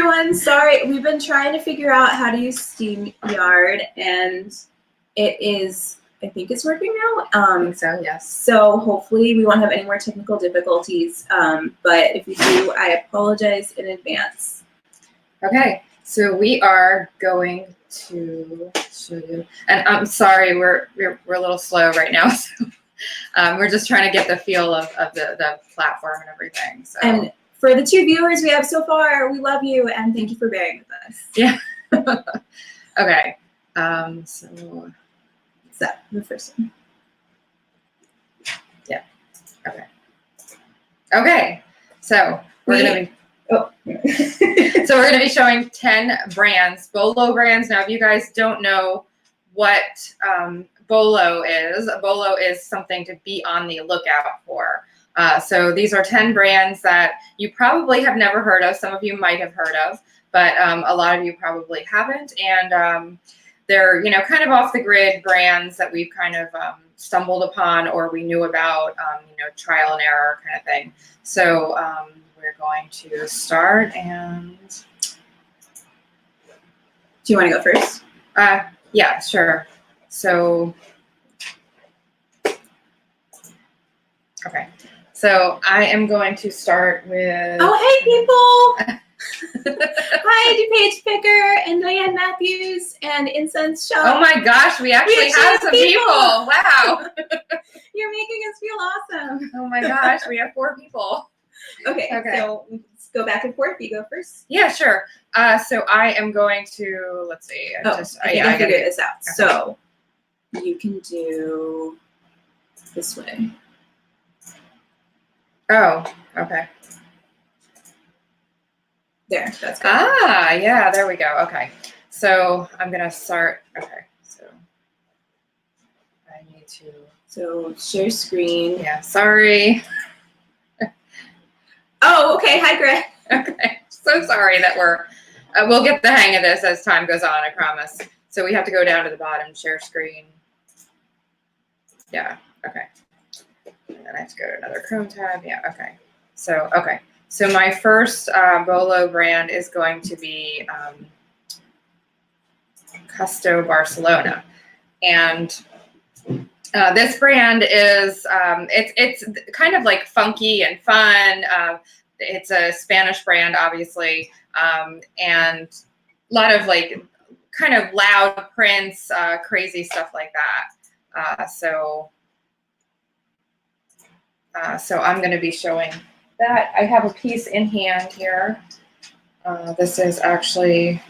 everyone. Sorry, we've been trying to figure out how to use StreamYard, and it is, I think it's working now. I think so, yes. So hopefully we won't have any more technical difficulties, but if we do, I apologize in advance. Okay, so we are going to show you, and I'm sorry, we're a little slow right now, so we're just trying to get the feel of the platform and everything. So. And for the 2 viewers we have so far, we love you and thank you for bearing with us. Yeah. Okay. So the first one. Yeah. Okay. Okay. So we're gonna be. Oh. So we're gonna be showing 10 brands, BOLO brands. Now, if you guys don't know what BOLO is, a BOLO is something to be on the lookout for. So these are 10 brands that you probably have never heard of. Some of you might have heard of, but a lot of you probably haven't. And they're, you know, kind of off the grid brands that we've kind of stumbled upon or we knew about, you know, trial and error kind of thing. So we're going to start and. Do you want to go first? Yeah, sure. So, okay. So I am going to start with. Oh, hey, people. Hi, DuPage Picker and Diane Matthews and Incense Shop. Oh my gosh, we actually have some people. Wow. You're making us feel awesome. Oh my gosh, we have 4 people. Okay. So let's go back and forth. You go first. Yeah, sure. So I am going to, let's see. I can figure this out. Okay. So you can do this way. Oh, okay. There, that's good. Ah, yeah, there we go. Okay. So I'm going to start. Okay. So I need to. So share screen. Yeah, sorry. Oh, okay. Hi, Greg. Okay. So sorry that we'll get the hang of this as time goes on, I promise. So we have to go down to the bottom, share screen. Yeah. Okay. And then I have to go to another Chrome tab. Yeah. Okay. So, okay. So my first BOLO brand is going to be Custo Barcelona. And this brand is, it's kind of like funky and fun. It's a Spanish brand, obviously, and a lot of like kind of loud prints, crazy stuff like that. So I'm going to be showing that. I have a piece in hand here. This is actually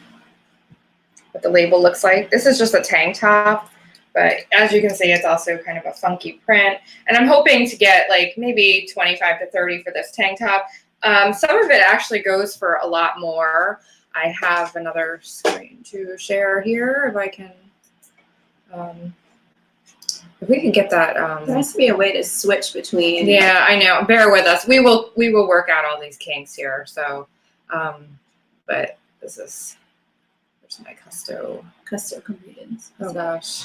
what the label looks like. This is just a tank top. But as you can see, it's also kind of a funky print. And I'm hoping to get like maybe 25 to 30 for this tank top. Some of it actually goes for a lot more. I have another screen to share here if I can. If we can get that. There has to be a way to switch between. Yeah, I know. Bear with us. We will work out all these kinks here. So, but this is. Where's my Custo ingredients? Oh gosh.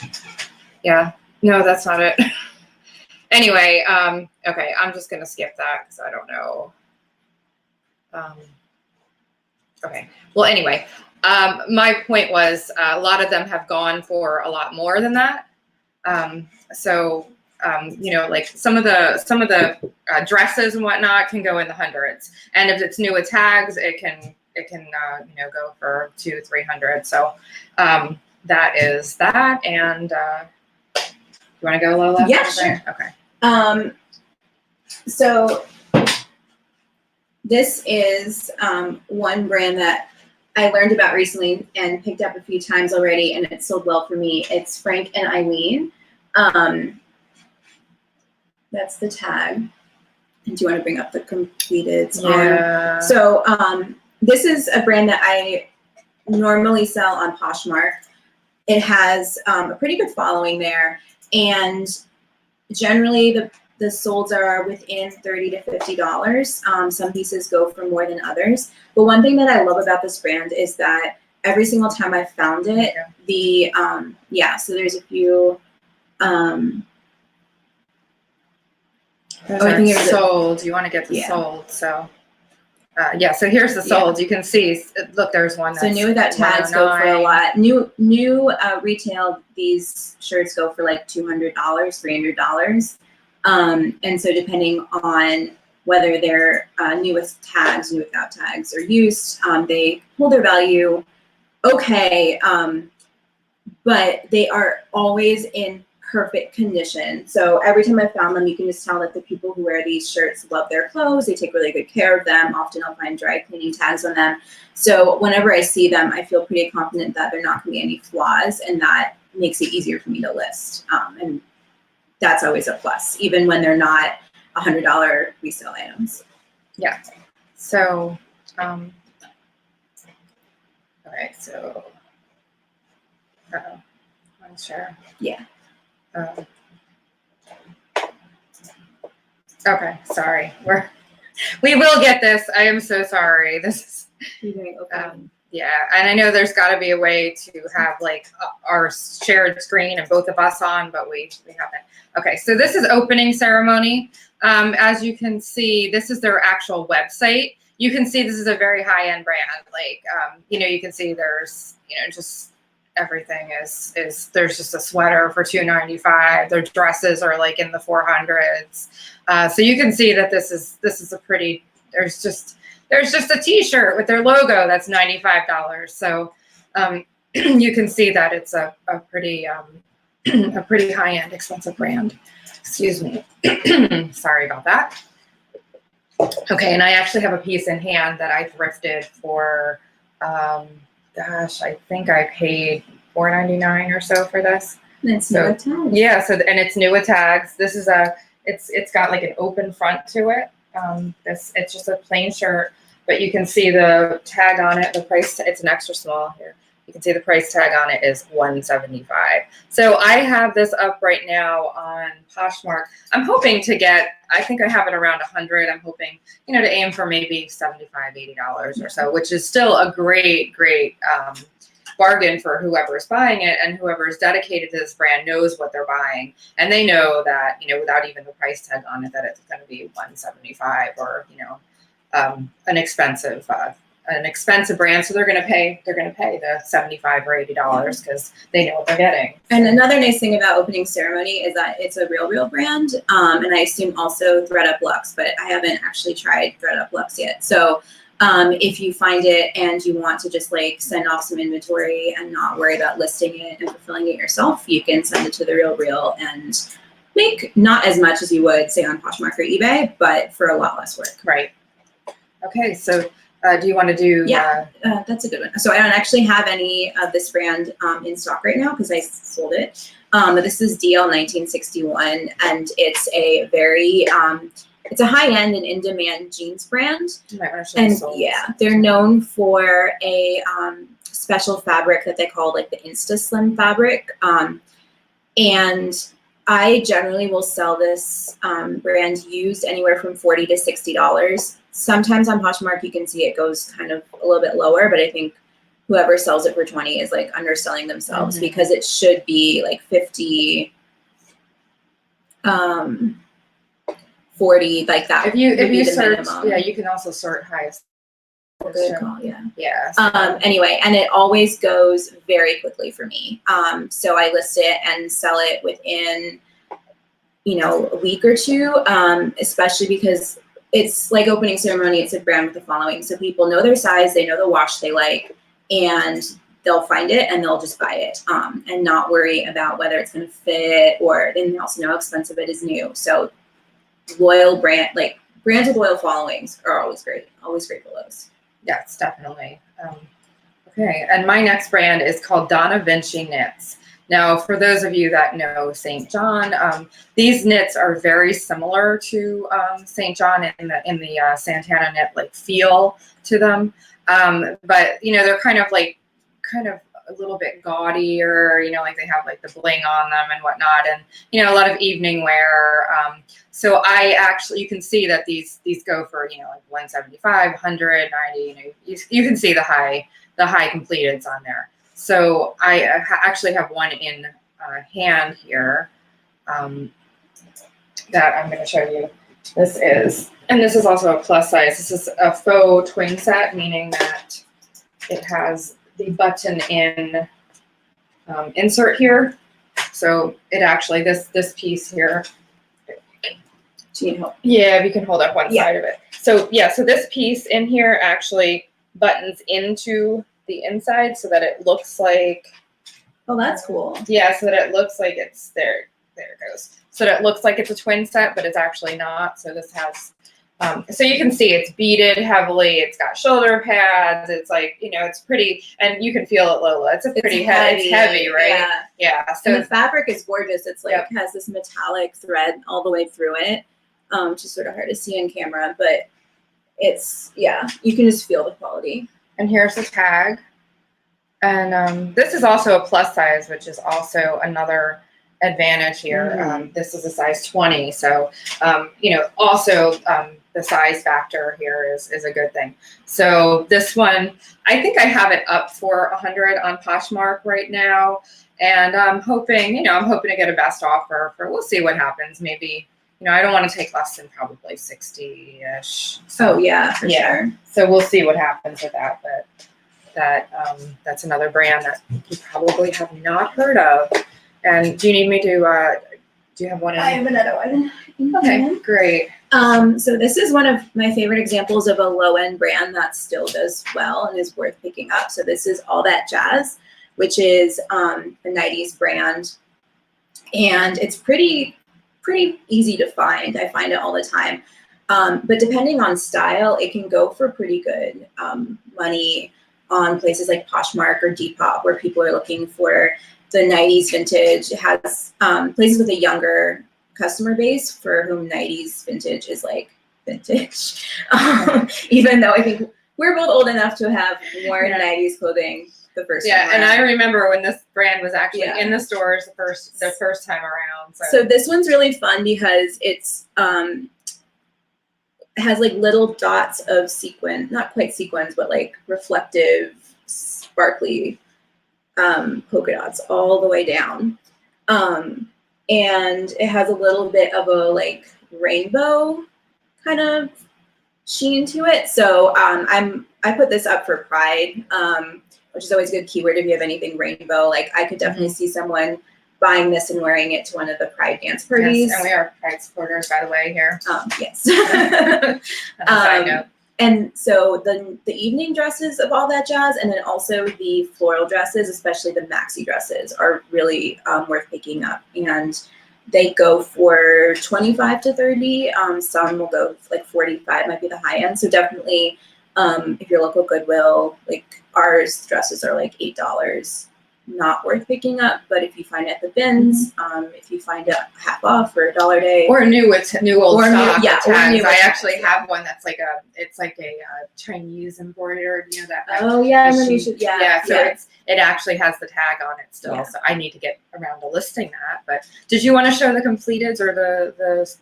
Yeah. No, that's not it. Anyway, okay, I'm just gonna skip that because I don't know. Okay. Well, anyway, my point was a lot of them have gone for a lot more than that. You know, like some of the dresses and whatnot can go in the hundreds, and if it's new with tags, it can you know, go for $200-300. So that is that. And you want to go, Lola? Yeah, sure. Okay. So this is one brand that I learned about recently and picked up a few times already, and it sold well for me. It's Frank and Eileen. That's the tag. And do you want to bring up the completed? Yeah. So this is a brand that I normally sell on Poshmark. It has a pretty good following there, and generally the solds are within $30 to $50. Some pieces go for more than others. But one thing that I love about this brand is that every single time I've found it, so there's a few. I think it's sold. You want to get the sold, so Yeah, so here's the sold. You can see, look, there's one that's so new without tags go for a lot. New retail, these shirts go for like $200, $300. And so depending on whether they're new with tags, new without tags, or used, they hold their value okay, but they are always in perfect condition. So every time I found them, you can just tell that the people who wear these shirts love their clothes. They take really good care of them. Often I'll find dry cleaning tags on them. So whenever I see them, I feel pretty confident that there are not going to be any flaws, and that makes it easier for me to list. And that's always a plus, even when they're not $100 resale items. Yeah. So, okay, so, I'm sure. Yeah. Okay, sorry. We will get this. I am so sorry. This is, yeah, and I know there's got to be a way to have like our shared screen and both of us on, but we haven't. Okay, so this is opening ceremony. As you can see, this is their actual website. You can see this is a very high-end brand. Like, you can see there's, just everything is there's just a sweater for $295. Their dresses are like in the 400s. So you can see that this is a pretty, there's just a t-shirt with their logo that's $95. So you can see that it's a pretty a pretty high-end expensive brand. Excuse me. Sorry about that. Okay, and I actually have a piece in hand that I thrifted for gosh, I think I paid $4.99 or so for this. And it's new with tags. Yeah, and it's new with tags. This is it's got like an open front to it. It's just a plain shirt, but you can see the tag on it. The price, it's an extra small here. You can see the price tag on it is $175. So I have this up right now on Poshmark. I'm hoping to get, I think I have it around 100. I'm hoping, to aim for maybe $75, $80 or so, which is still a great bargain for whoever's buying it, and whoever is dedicated to this brand knows what they're buying. And they know that, without even the price tag on it, that it's going to be $175 or, an expensive brand, so they're going to pay the $75 or $80 because they know what they're getting. And another nice thing about Opening Ceremony is that it's a real brand, and I assume also ThredUp Luxe, but I haven't actually tried ThredUp Luxe yet. So if you find it and you want to just like send off some inventory and not worry about listing it and fulfilling it yourself, you can send it to the Real and make not as much as you would say on Poshmark or eBay, but for a lot less work. Right. Okay, so do you want to do? Yeah, that's a good one. So I don't actually have any of this brand in stock right now because I sold it. But this is DL 1961, and it's a very it's a high-end and in-demand jeans brand. And yeah, they're known for a special fabric that they call like the Insta Slim fabric. And I generally will sell this brand used anywhere from $40 to $60. Sometimes on Poshmark you can see it goes kind of a little bit lower, but I think whoever sells it for 20 is like underselling themselves because it should be like 50, 40, like that. If you search, yeah, you can also sort highest. Good call, yeah. Yeah. Anyway, and it always goes very quickly for me. So I list it and sell it within, a week or two, especially because it's like Opening Ceremony. It's a brand with a following. So people know their size, they know the wash they like, and they'll find it and they'll just buy it and not worry about whether it's going to fit, or then they also know how expensive it is new. So loyal brand, like brands with loyal followings are always great BOLOs. Yes, definitely. Okay, and my next brand is called Donna Vinci Knits. Now, for those of you that know St. John, these knits are very similar to St. John in the Santana knit like feel to them, but they're kind of a little bit gaudier. Like they have like the bling on them and whatnot, and a lot of evening wear. So you can see that these go for like $175, $100, $90. You can see the high completeds on there. So I actually have one in hand here that I'm going to show you. this is. And this is also a plus size. This is a faux twin set, meaning that it has the button in insert here. So it actually, this piece here. Do you help? Yeah, if you can hold up one side of it. So yeah, so this piece in here actually buttons into the inside so that it looks like. Oh, that's cool. Yeah, so that it looks like it's there. There it goes. So that it looks like it's a twin set, but it's actually not. So this has, so you can see it's beaded heavily. It's got shoulder pads. It's like, you know, it's pretty, and you can feel it, Lola. It's a pretty heavy. It's heavy, right? Yeah. Yeah. So and the fabric is gorgeous. It's like has this metallic thread all the way through it, which is sort of hard to see on camera, but it's you can just feel the quality. And here's the tag. And this is also a plus size, which is also another advantage here. This is a size 20. So, you know, also the size factor here is a good thing. So this one, I think I have it up for 100 on Poshmark right now. And I'm hoping, you know, to get a best offer for, we'll see what happens. Maybe, you know, I don't want to take less than probably 60-ish. So yeah, for sure. So we'll see what happens with that. But that's another brand that you probably have not heard of. And do you need me to, do you have one? I have another one. Okay, great. So this is one of my favorite examples of a low-end brand that still does well and is worth picking up. So this is All That Jazz, which is a 90s brand. And it's pretty easy to find. I find it all the time. But depending on style, it can go for pretty good money on places like Poshmark or Depop, where people are looking for the 90s vintage. It has places with a younger customer base for whom 90s vintage is like vintage. Even though I think we're both old enough to have worn 90s clothing the first time around. And I remember when this brand was actually in the stores the first time around. So this one's really fun because it's has like little dots of sequin, not quite sequins, but like reflective, sparkly polka dots all the way down. And it has a little bit of a like rainbow kind of sheen to it. So I put this up for Pride, which is always a good keyword if you have anything rainbow. Like I could definitely see someone buying this and wearing it to one of the Pride dance parties. Yes, and we are Pride supporters, by the way, here. Yes. Side note. And so the evening dresses of All That Jazz, and then also the floral dresses, especially the maxi dresses, are really worth picking up. And they go for 25 to 30. Some will go like 45, might be the high end. So definitely, if your local Goodwill, like ours dresses are like $8. Not worth picking up, but if you find it at the bins, if you find it half off or $1 a day, or new with new old stock, or new. I actually have one that's like it's like a Chinese embroidered, you know that. Oh yeah, and then you should So it actually has the tag on it still. Yeah. So I need to get around to listing that. But did you want to show the completeds or the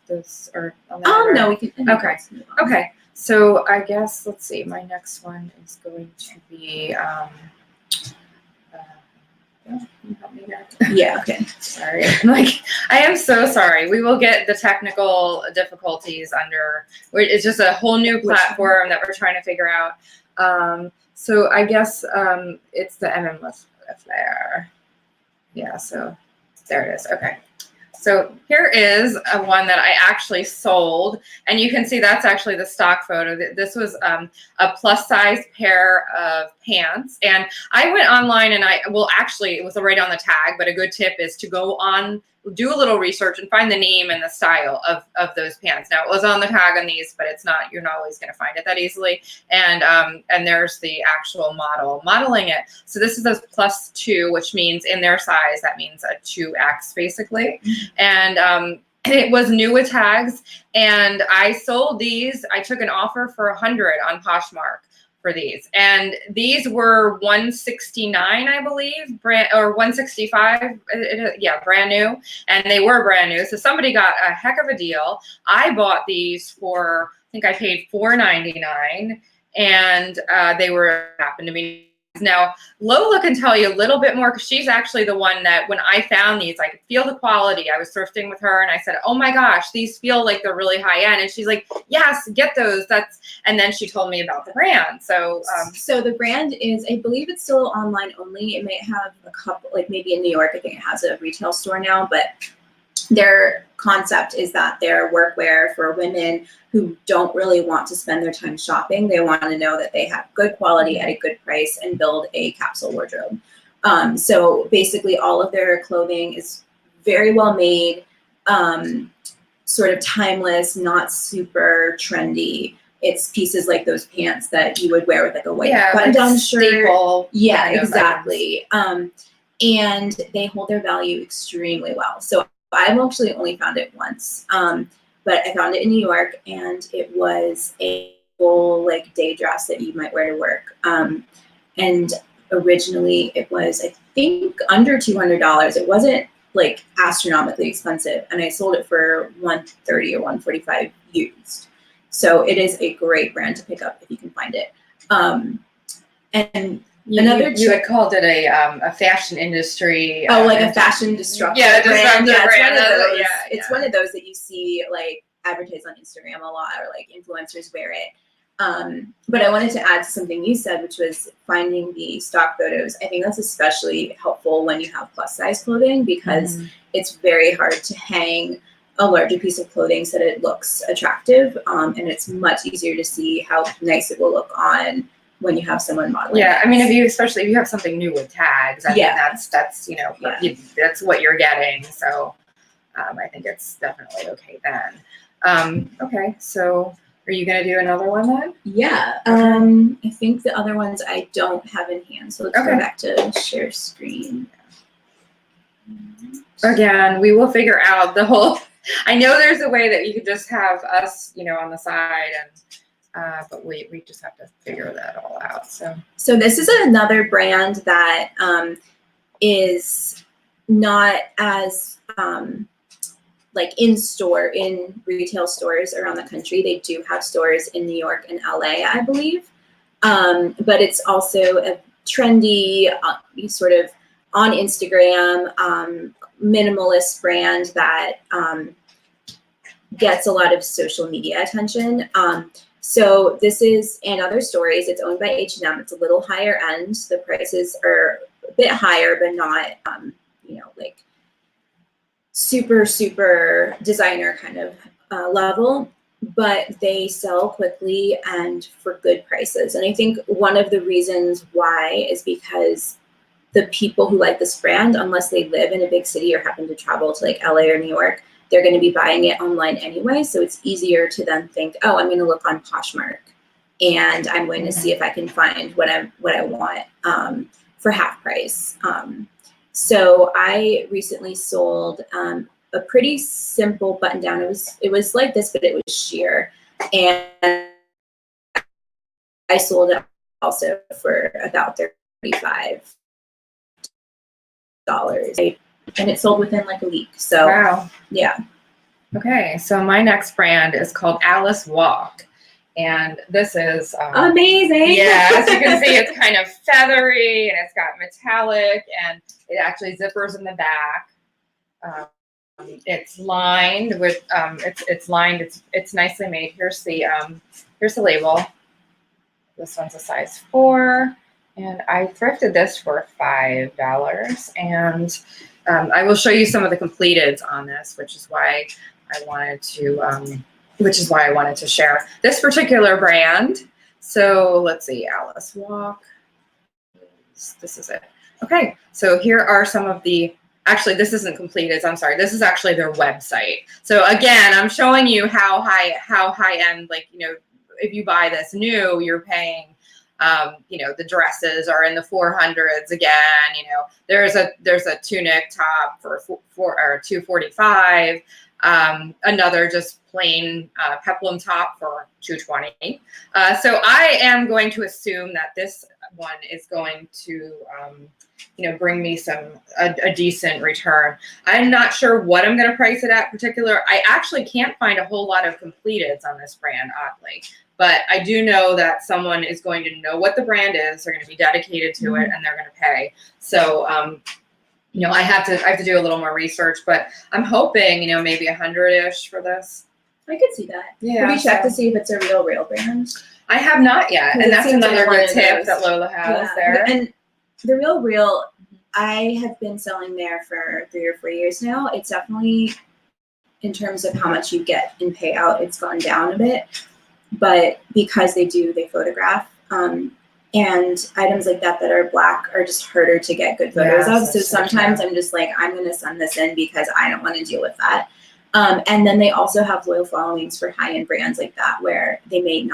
or? No, we can. Okay. So I guess let's see. My next one is going to be. Yeah, okay. Sorry. I am so sorry. We will get the technical difficulties it's just a whole new platform that we're trying to figure out. So I guess it's the MM Flare. Yeah, so there it is. Okay. So here is one that I actually sold, and you can see that's actually the stock photo. This was a plus size pair of pants, and I went online and actually it was right on the tag, but a good tip is to go on, do a little research and find the name and the style of those pants. Now it was on the tag on these, but you're not always going to find it that easily. And there's the actual modeling it. So this is a +2, which means in their size, that means a 2X basically. And it was new with tags, and I sold these. I took an offer for 100 on Poshmark for these, and these were 169, I believe, or 165. Brand new, and they were brand new. So somebody got a heck of a deal. I bought these for, I think I paid $4.99, and they happened to be Now, Lola can tell you a little bit more because she's actually the one that when I found these, I could feel the quality. I was thrifting with her and I said, oh my gosh, these feel like they're really high end. And she's like, yes, get those. And then she told me about the brand. So, so the brand is, I believe it's still online only. It may have a couple, like maybe in New York, I think it has a retail store now, but their concept is that they're workwear for women who don't really want to spend their time shopping. They want to know that they have good quality at a good price and build a capsule wardrobe. So basically all of their clothing is very well made, sort of timeless, not super trendy. It's pieces like those pants that you would wear with like a white button-down like shirt. Staple Yeah, exactly. And they hold their value extremely well. So I've actually only found it once, but I found it in New York, and it was a full like day dress that you might wear to work. And originally it was, I think, under $200. It wasn't like astronomically expensive, and I sold it for $130 or $145 used. So it is a great brand to pick up if you can find it. And you had called it a fashion industry. Like a fashion disruptor brand. Yeah, it's one of those that you see like advertised on Instagram a lot, or like influencers wear it. But I wanted to add to something you said, which was finding the stock photos. I think that's especially helpful when you have plus size clothing, because it's very hard to hang a larger piece of clothing so that it looks attractive. And it's much easier to see how nice it will look on when you have someone modeling. Yeah, I mean, especially if you have something new with tags, I mean, that's that's what you're getting. So I think it's definitely okay then. Okay, so are you gonna do another one then? Yeah, I think the other ones I don't have in hand. So let's go back to share screen. Again, we will figure out the whole. I know there's a way that you could just have us, on the side, and but we just have to figure that all out. So this is another brand that is not as like in retail stores around the country. They do have stores in New York and LA, I believe, but it's also a trendy sort of on Instagram minimalist brand that gets a lot of social media attention. So this is, and other stories, it's owned by H&M. It's a little higher end. The prices are a bit higher, but not, like super, super designer kind of level, but they sell quickly and for good prices. And I think one of the reasons why is because the people who like this brand, unless they live in a big city or happen to travel to like LA or New York, they're going to be buying it online anyway. So it's easier to then think, oh, I'm going to look on Poshmark and I'm going to see if I can find what I want for half price. So I recently sold a pretty simple button down. It was like this, but it was sheer. And I sold it also for about $35. And it sold within like a week. So wow. Yeah. Okay, so my next brand is called Alice Walk, and this is amazing. Yeah, as you can see, it's kind of feathery and it's got metallic, and it actually zippers in the back. It's lined with it's nicely made. Here's the label. This one's a size 4. And I thrifted this for $5, and I will show you some of the completeds on this, which is why I wanted to share this particular brand. So let's see, Alice Walk. This is it. Okay, so here are some of the. Actually, this isn't completeds. I'm sorry. This is actually their website. So again, I'm showing you how high end. Like if you buy this new, you're paying. The dresses are in the 400s again. There's a tunic top for $245. Another just plain peplum top for $220. So I am going to assume that this one is going to bring me a decent return. I'm not sure what I'm going to price it at particular. I actually can't find a whole lot of completeds on this brand, oddly. But I do know that someone is going to know what the brand is. They're going to be dedicated to it, and they're going to pay. So, you know, I have to do a little more research, but I'm hoping, you know, maybe 100-ish for this. I could see that. Yeah. Have you checked to see if it's a real brand? I have not yet, and that's another good tip that Lola has there. And the Real, I have been selling there for 3 or 4 years now. It's definitely, in terms of how much you get in payout, it's gone down a bit. But because they photograph, and items like that are black are just harder to get good photos of. So sometimes I'm just like, I'm going to send this in because I don't want to deal with that. And then they also have loyal followings for high-end brands like that, where they might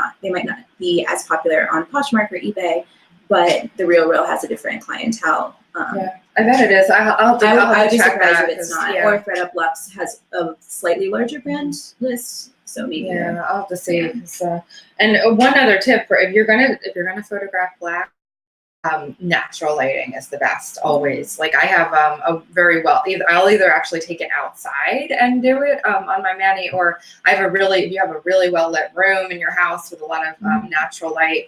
not be as popular on Poshmark or eBay, but the Real has a different clientele. Yeah, I bet it is. I'll be check surprised that if it's not. Yeah. Or ThredUp Luxe has a slightly larger brand list, so maybe. Yeah, I'll have to see. Yeah. And one other tip for if you're gonna photograph black, natural lighting is the best always. Like I have I'll either actually take it outside and do it on my Manny, or if you have a really well lit room in your house with a lot of natural light.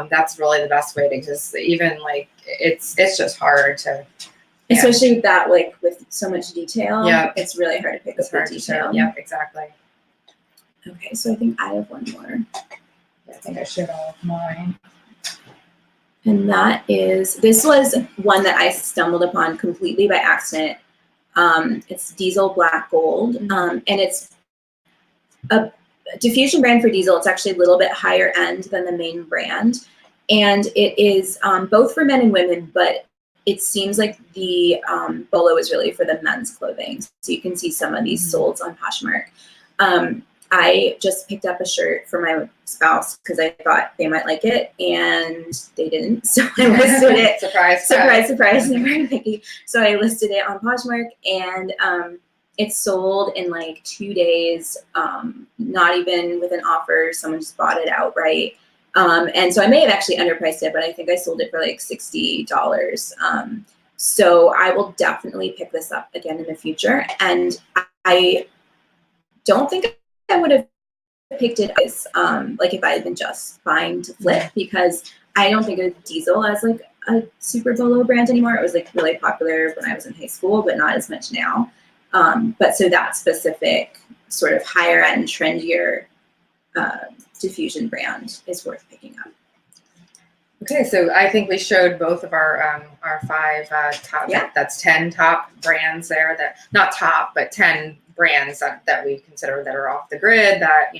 That's really the best way to just even like it's just hard to, especially with that, like with so much detail. Yeah, it's really hard to pick up the detail. Yeah, exactly. Okay, so I think I have one more. I think I should have mine. And this was one that I stumbled upon completely by accident. It's Diesel Black Gold, and it's a diffusion brand for Diesel. It's actually a little bit higher end than the main brand, and it is both for men and women, but it seems like the Bolo is really for the men's clothing. So you can see some of these sold on Poshmark. I just picked up a shirt for my spouse because I thought they might like it, and they didn't. So I listed it. Surprise. They're very picky. So I listed it on Poshmark, and it sold in like 2 days, not even with an offer. Someone just bought it outright. And so I may have actually underpriced it, but I think I sold it for like $60. So I will definitely pick this up again in the future. And I don't think I would have picked it as like if I had been just buying to flip, because I don't think of Diesel as like a super Bolo brand anymore. It was like really popular when I was in high school, but not as much now. But so that specific sort of higher end, trendier diffusion brand is worth picking up. Okay, so I think we showed both of our 5 top. Yeah. That's 10 top brands there. That not top, but 10 brands that we consider that are off the grid that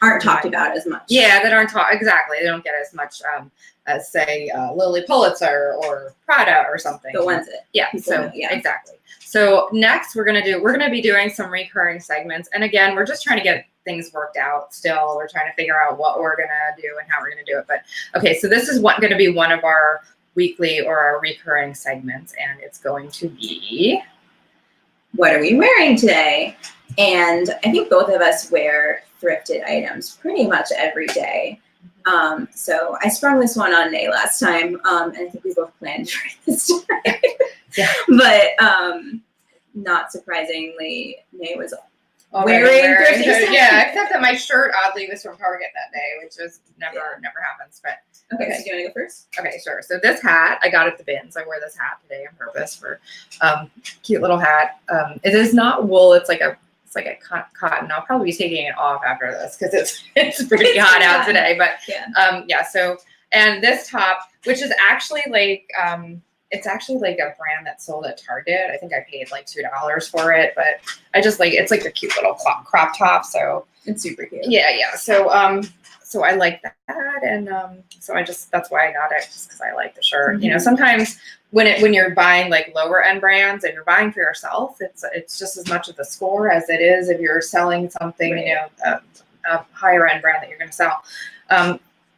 aren't talked about as much. Yeah, that aren't exactly. They don't get as much as say Lily Pulitzer or Prada or something. The ones that exactly. So next we're gonna be doing some recurring segments, and again we're just trying to get things worked out. Still, we're trying to figure out what we're gonna do and how we're gonna do it. But okay, so this is going to be one of our weekly or our recurring segments, and it's going to be, what are we wearing today? And I think both of us wear thrifted items pretty much every day. So I sprung this one on Nay last time, and I think we both planned for this time. Yeah. But not surprisingly, Nay was wearing thrifted. Yeah, except that my shirt oddly was from Target that day, which just never happens. But okay, so do you want to go first? Okay, sure. So this hat I got at the bins. I wear this hat today on purpose for cute little hat. It is not wool. It's like a cotton. I'll probably be taking it off after this because it's pretty hot out today. But yeah. So and this top, which is actually like it's actually like a brand that sold at Target. I think I paid like $2 for it, but I just like it's like a cute little crop top. So it's super cute. Yeah. So so I like that, and so that's why I got it, just because I like the shirt. Mm-hmm. Sometimes when you're buying like lower end brands and you're buying for yourself, it's just as much of the score as it is if you're selling something, right. A higher end brand that you're going to sell.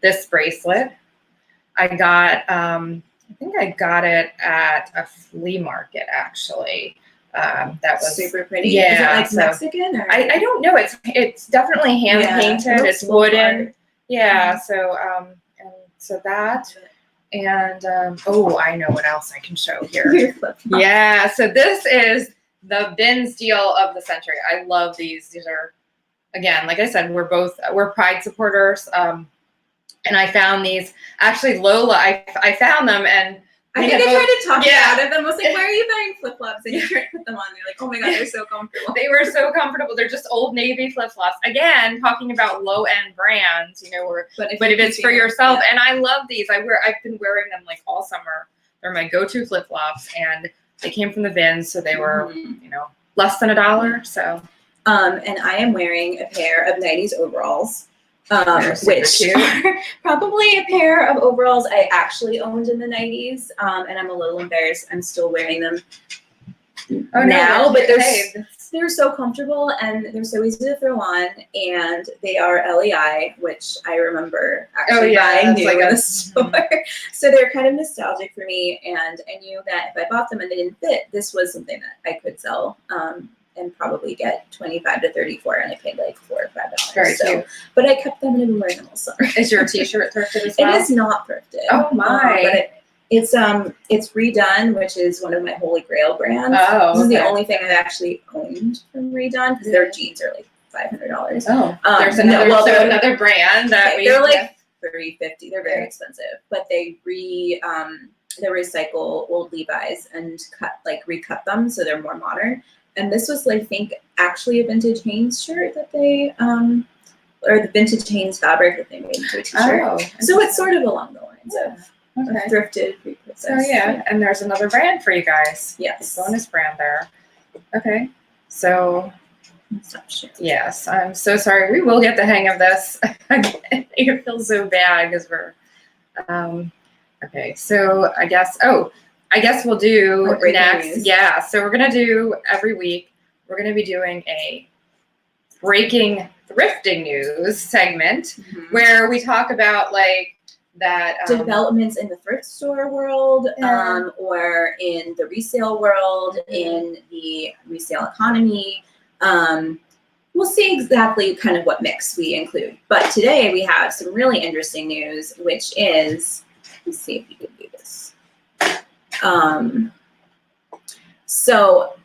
This bracelet, I got. I think I got it at a flea market actually. That was super pretty. Yeah, is it like Mexican or? I don't know. It's definitely hand painted. It's wooden. Art. Yeah. Mm-hmm. So and so that, and I know what else I can show here. Yeah. So this is the bins deal of the century. I love these. These are again, like I said, we're Pride supporters. And I found these, actually Lola, I found them, and I think I tried to talk you out of them. I was like, why are you buying flip-flops? And you tried to put them on. They're like, oh my God, they're so comfortable. They were so comfortable. They're just Old Navy flip-flops. Again, talking about low-end brands, you know, but if it's for yourself, and I love these. I've been wearing them like all summer. They're my go-to flip-flops, and they came from the bins, so they were, you know, less than $1. So, and I am wearing a pair of 90s overalls. Which cute. are probably a pair of overalls I actually owned in the 90s, and I'm a little embarrassed. I'm still wearing them now, but they're so comfortable and they're so easy to throw on, and they are LEI, which I remember actually buying new in the store. So they're kind of nostalgic for me, and I knew that if I bought them and they didn't fit, this was something that I could sell. And probably get 25 to 30 for, and I paid like $4 or $5. Very cute. But I kept them and I've been wearing them all summer. Is your T-shirt thrifted as well? It is not thrifted. Oh my! But it's Redone, which is one of my holy grail brands. Oh, this is the only thing I've actually owned from Redone, because their jeans are like $500. Oh, there's another brand that they're like $350. They're very expensive, but they recycle old Levi's and recut them so they're more modern. And this was, I think, actually a vintage Hanes shirt that they, or the vintage Hanes fabric that they made into a t-shirt. Oh, so it's sort of along the lines of a thrifted repurchase. So yeah, and there's another brand for you guys. Yes. A bonus brand there. Okay. So, stop sharing. Yes, I'm so sorry. We will get the hang of this. It feels so bad because we're, okay. So I guess we'll do next. News. Yeah. So we're going to do every week, we're going to be doing a breaking thrifting news segment where we talk about developments in the thrift store world, or in the resale world, in the resale economy. We'll see exactly kind of what mix we include. But today we have some really interesting news, which is, let's see if you can do this. So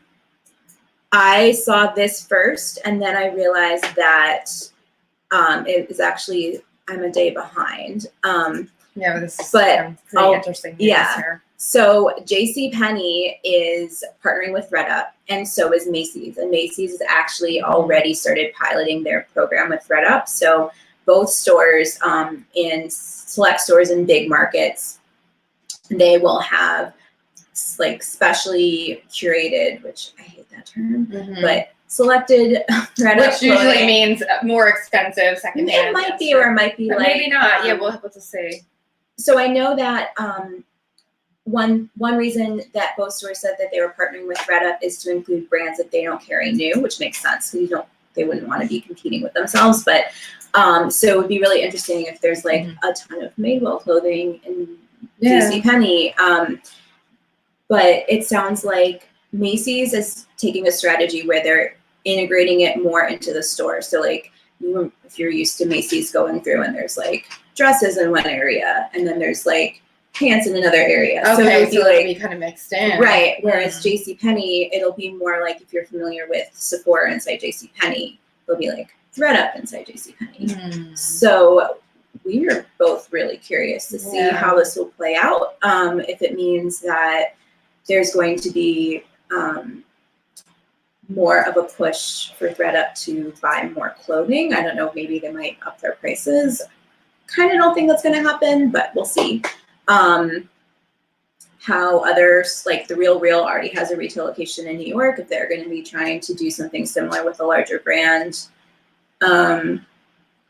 I saw this first, and then I realized that it is actually, I'm a day behind. Yeah, this is pretty interesting news here. So JCPenney is partnering with ThredUp, and so is Macy's. And Macy's has actually already started piloting their program with ThredUp. So both stores, in select stores in big markets, they will have specially curated, which I hate that term, but selected ThredUp which usually means more expensive secondhand. It might be, or it might be maybe not. Yeah, we'll have to see. So I know that one reason that both stores said that they were partnering with ThredUp is to include brands that they don't carry new, which makes sense because they wouldn't want to be competing with themselves. But so it would be really interesting if there's a ton of Madewell clothing in JCPenney. But it sounds like Macy's is taking a strategy where they're integrating it more into the store. So if you're used to Macy's going through and there's dresses in one area and then there's pants in another area. Okay, so it'll be kind of mixed in. Right. Whereas JCPenney, it'll be more if you're familiar with Sephora inside JCPenney, it'll be ThredUp inside JCPenney. So we are both really curious to see how this will play out. If it means that there's going to be more of a push for ThredUp to buy more clothing. I don't know, maybe they might up their prices. Kind of don't think that's going to happen, but we'll see. How others, The Real already has a retail location in New York, if they're going to be trying to do something similar with a larger brand. Who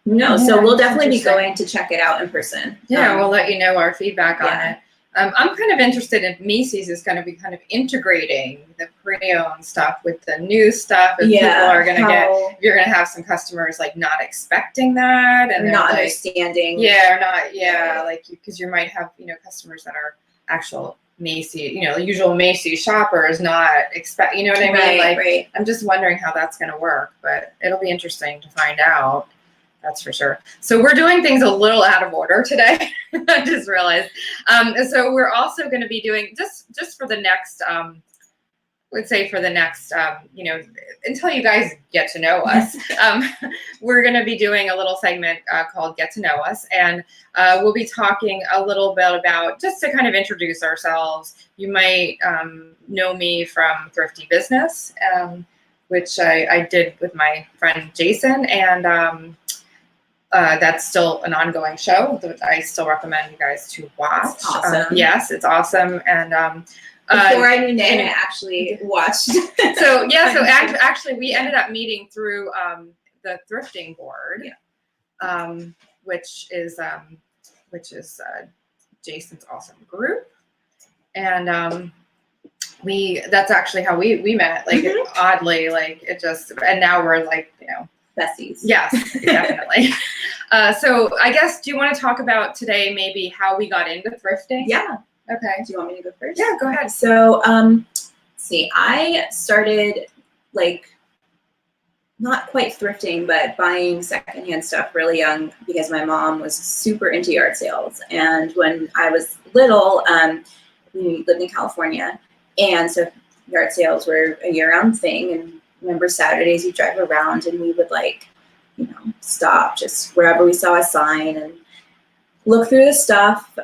knows? So we'll definitely be going to check it out in person. Yeah, we'll let you know our feedback on it. I'm kind of interested if Macy's is going to be kind of integrating the pre-owned stuff with the new stuff. And people are going to you're going to have some customers not expecting that and not understanding. Because you might have, customers that are actual Macy's, the usual Macy's shoppers not expect, you know what I mean? Right. I'm just wondering how that's going to work, but it'll be interesting to find out. That's for sure. So we're doing things a little out of order today. I just realized. So we're also going to be doing just for the next would say for the next, until you guys get to know us, we're going to be doing a little segment called Get to Know Us. And we'll be talking a little bit about, just to kind of introduce ourselves. You might know me from Thrifty Business, which I did with my friend Jason. And that's still an ongoing show that I still recommend you guys to watch. It's awesome. Yes, it's awesome. And before I knew Nick, I actually watched. Actually, we ended up meeting through the Thrifting board, which is Jason's awesome group, and that's actually how we met. Like oddly, like it just, and now we're like besties. Yes, definitely. So I guess, do you want to talk about today maybe how we got into thrifting? Yeah. Okay. Do you want me to go first? Yeah, go ahead. So, see, I started not quite thrifting, but buying secondhand stuff really young because my mom was super into yard sales. And when I was little, we lived in California, and so yard sales were a year-round thing. And remember Saturdays you'd drive around and we would stop just wherever we saw a sign and look through the stuff.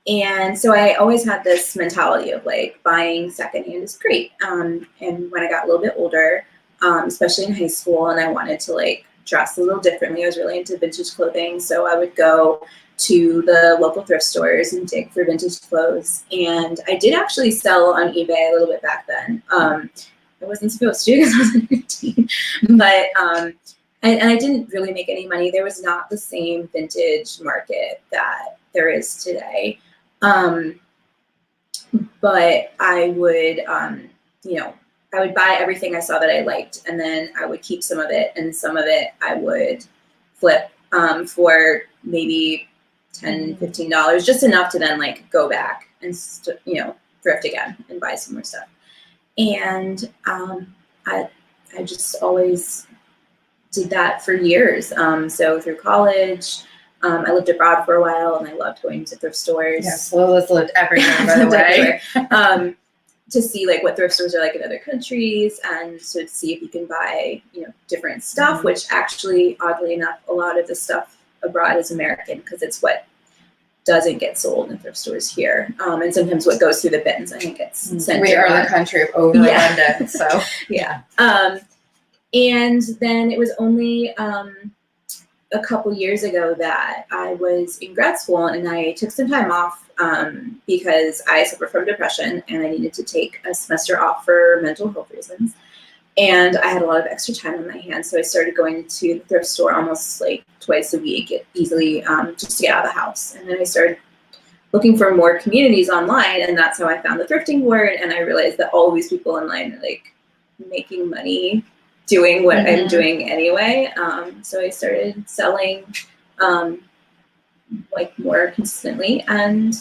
And so I always had this mentality of buying secondhand is great. And when I got a little bit older, especially in high school, and I wanted to dress a little differently, I was really into vintage clothing. So I would go to the local thrift stores and dig for vintage clothes. And I did actually sell on eBay a little bit back then. I wasn't supposed to because I was 15, but and I didn't really make any money. There was not the same vintage market that there is today. But I would, I would buy everything I saw that I liked, and then I would keep some of it, and some of it I would flip for maybe $10, $15, just enough to then go back and thrift again and buy some more stuff. And I just always did that for years. So through college, I lived abroad for a while, and I loved going to thrift stores. Yes, Lola's lived everywhere, by the way. To see what thrift stores are like in other countries, and to see if you can buy different stuff, which actually, oddly enough, a lot of the stuff abroad is American because it's what doesn't get sold in thrift stores here, and sometimes what goes through the bins. I think it's sent. We are the country of overabundance, so yeah. And then it was only a couple years ago that I was in grad school, and I took some time off because I suffer from depression and I needed to take a semester off for mental health reasons. And I had a lot of extra time on my hands, so I started going to the thrift store almost twice a week, easily, just to get out of the house. And then I started looking for more communities online, and that's how I found the thrifting board. And I realized that all these people online are making money doing what I'm doing anyway. So I started selling more consistently, and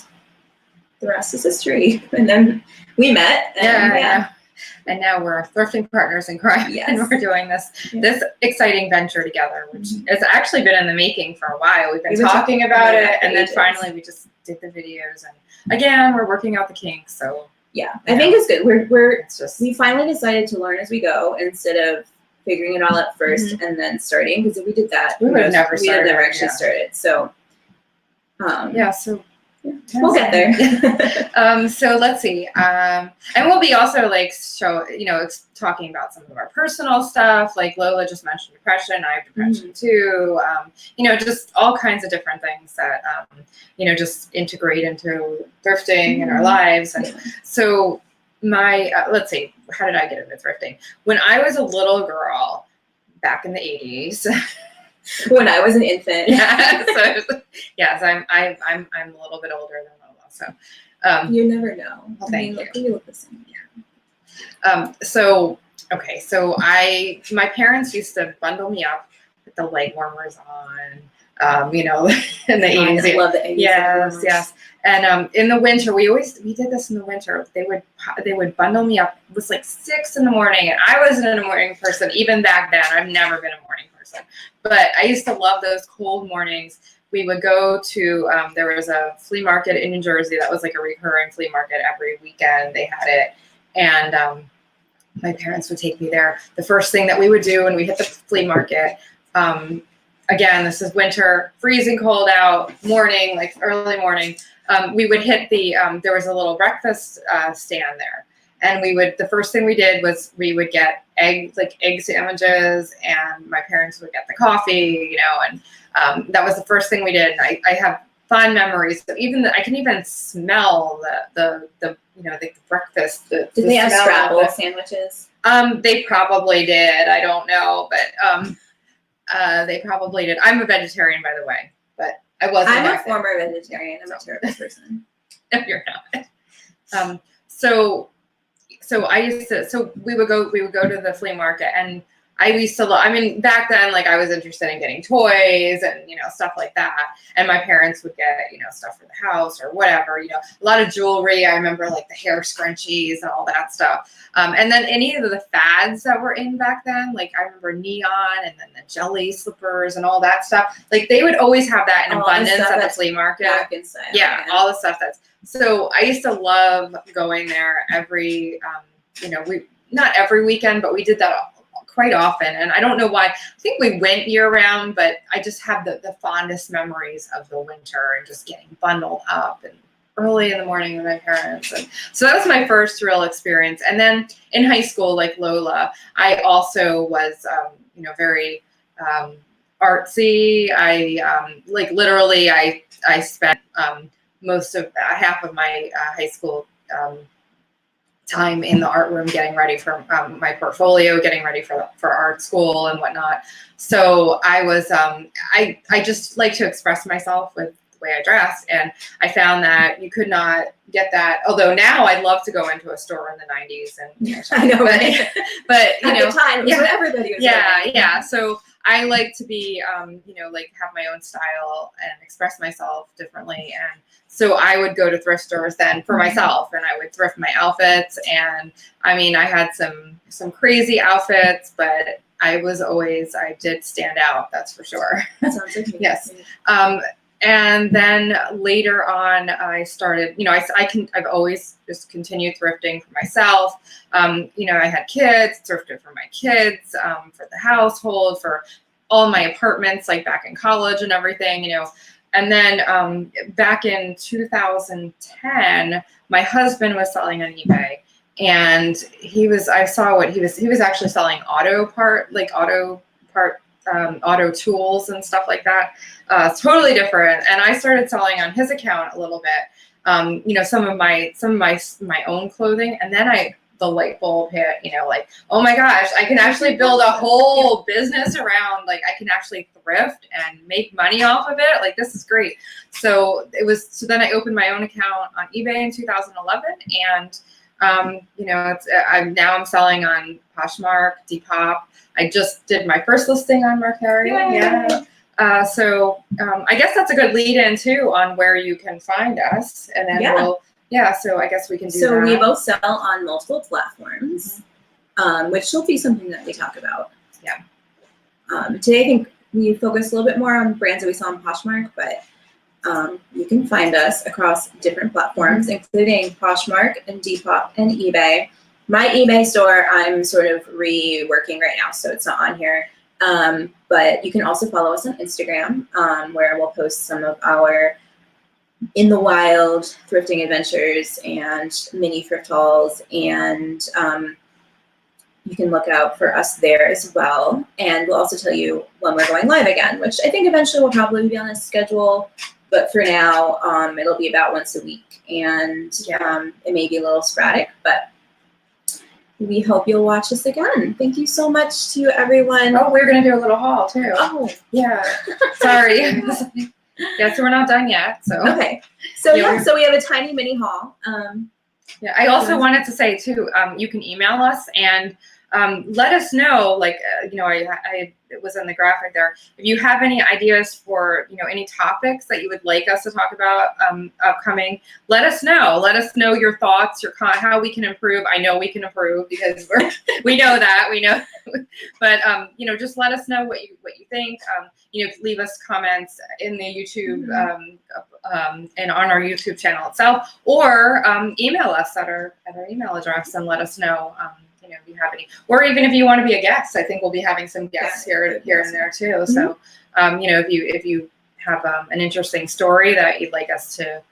the rest is history. And then we met. And and now we're thrifting partners in crime. Yes. And we're doing this exciting venture together, which has actually been in the making for a while. We've been talking about it, and then finally we just did the videos, and again we're working out the kinks. So I think it's good. We finally decided to learn as we go instead of figuring it all out first and then starting, because if we did that, we would have never actually started. So we'll get there. So let's see, and we'll be also talking about some of our personal stuff. Like Lola just mentioned depression, I have depression too. Just all kinds of different things that just integrate into thrifting in our lives. And so my let's see, how did I get into thrifting? When I was a little girl back in the 80s. When I was an infant. Yes, I'm a little bit older than Lola. So you never know. Well, thank you. You look the same. So my parents used to bundle me up with the leg warmers on. In the 80s. I love the 80s. Yes. And in the winter, we did this in the winter. They would bundle me up. It was 6 a.m, and I wasn't a morning person even back then. I've never been a morning person, but I used to love those cold mornings. We would go to there was a flea market in New Jersey that was a recurring flea market every weekend. They had it, And my parents would take me there. The first thing that we would do when we hit the flea market, again, this is winter, freezing cold out, morning, like early morning, we would hit there was a little breakfast stand there. And the first thing we did was we would get egg sandwiches, and my parents would get the coffee, and that was the first thing we did. And I have fond memories of I can even smell the breakfast. Did they have scrapple sandwiches? They probably did. I don't know, but they probably did. I'm a vegetarian, by the way, but I wasn't. I'm a former vegetarian. I'm a terrible person. No, you're not. So we would go to the flea market, and I used to love, back then, like, I was interested in getting toys and, stuff like that. And my parents would get, stuff for the house or whatever, a lot of jewelry. I remember, like, the hair scrunchies and all that stuff. And then any of the fads that were in back then, like, I remember neon and then the jelly slippers and all that stuff. Like, they would always have that in abundance at the flea market. Yeah, all the stuff so I used to love going there not every weekend, but we did that quite often. And I don't know why. I think we went year round, but I just have the fondest memories of the winter and just getting bundled up and early in the morning with my parents. And so that was my first real experience. And then in high school, like Lola, I also was, very artsy. I spent most of half of my high school time in the art room getting ready for my portfolio, getting ready for art school and whatnot. So I was, I just like to express myself with the way I dressed. And I found that you could not get that. Although now I'd love to go into a store in the 90s and I know, right? But at the time, what everybody was wearing. Yeah. So I like to be, like have my own style and express myself differently. And so I would go to thrift stores then for myself, and I would thrift my outfits. And I had some crazy outfits, but I did stand out. That's for sure. That sounds like me. Yes. And then later on, I started, I've always just continued thrifting for myself. I had kids, thrifted for my kids, for the household, for all my apartments, like back in college and everything, And then back in 2010, my husband was selling on eBay, and I saw what he was actually selling auto tools and stuff like that. Totally different. And I started selling on his account a little bit, some of my own clothing. And then the light bulb hit, like, oh my gosh, I can actually build a whole business around, like, I can actually thrift and make money off of it. Like, this is great. So then I opened my own account on eBay in 2011. And, I'm selling on Poshmark, Depop. I just did my first listing on Mercari. Yeah. So I guess that's a good lead in too on where you can find us. And then so I guess we can do that. So we both sell on multiple platforms, which will be something that we talk about. Yeah. Today, I think we focus a little bit more on brands that we sell on Poshmark, but you can find us across different platforms, including Poshmark and Depop and eBay. My eBay store, I'm sort of reworking right now, so it's not on here. But you can also follow us on Instagram, where we'll post some of our in the wild thrifting adventures and mini thrift hauls, and you can look out for us there as well. And we'll also tell you when we're going live again, which I think eventually will probably be on a schedule, but for now it'll be about once a week, and it may be a little sporadic, but we hope you'll watch us again. Thank you so much to everyone. Oh, we're gonna do a little haul too. Oh yeah, sorry. Yeah, so we're not done yet. So okay, so so we have a tiny mini haul. I also wanted to say too, you can email us, and let us know, like, I was in the graphic there. If you have any ideas for, any topics that you would like us to talk about upcoming, let us know. Let us know your thoughts, how we can improve. I know we can improve because we know that, but just let us know what you think. Leave us comments in the YouTube and on our YouTube channel itself, or email us at our email address and let us know. If you have any, or even if you want to be a guest, I think we'll be having some guests here and there too. Mm-hmm. So, if you have an interesting story that you'd like us to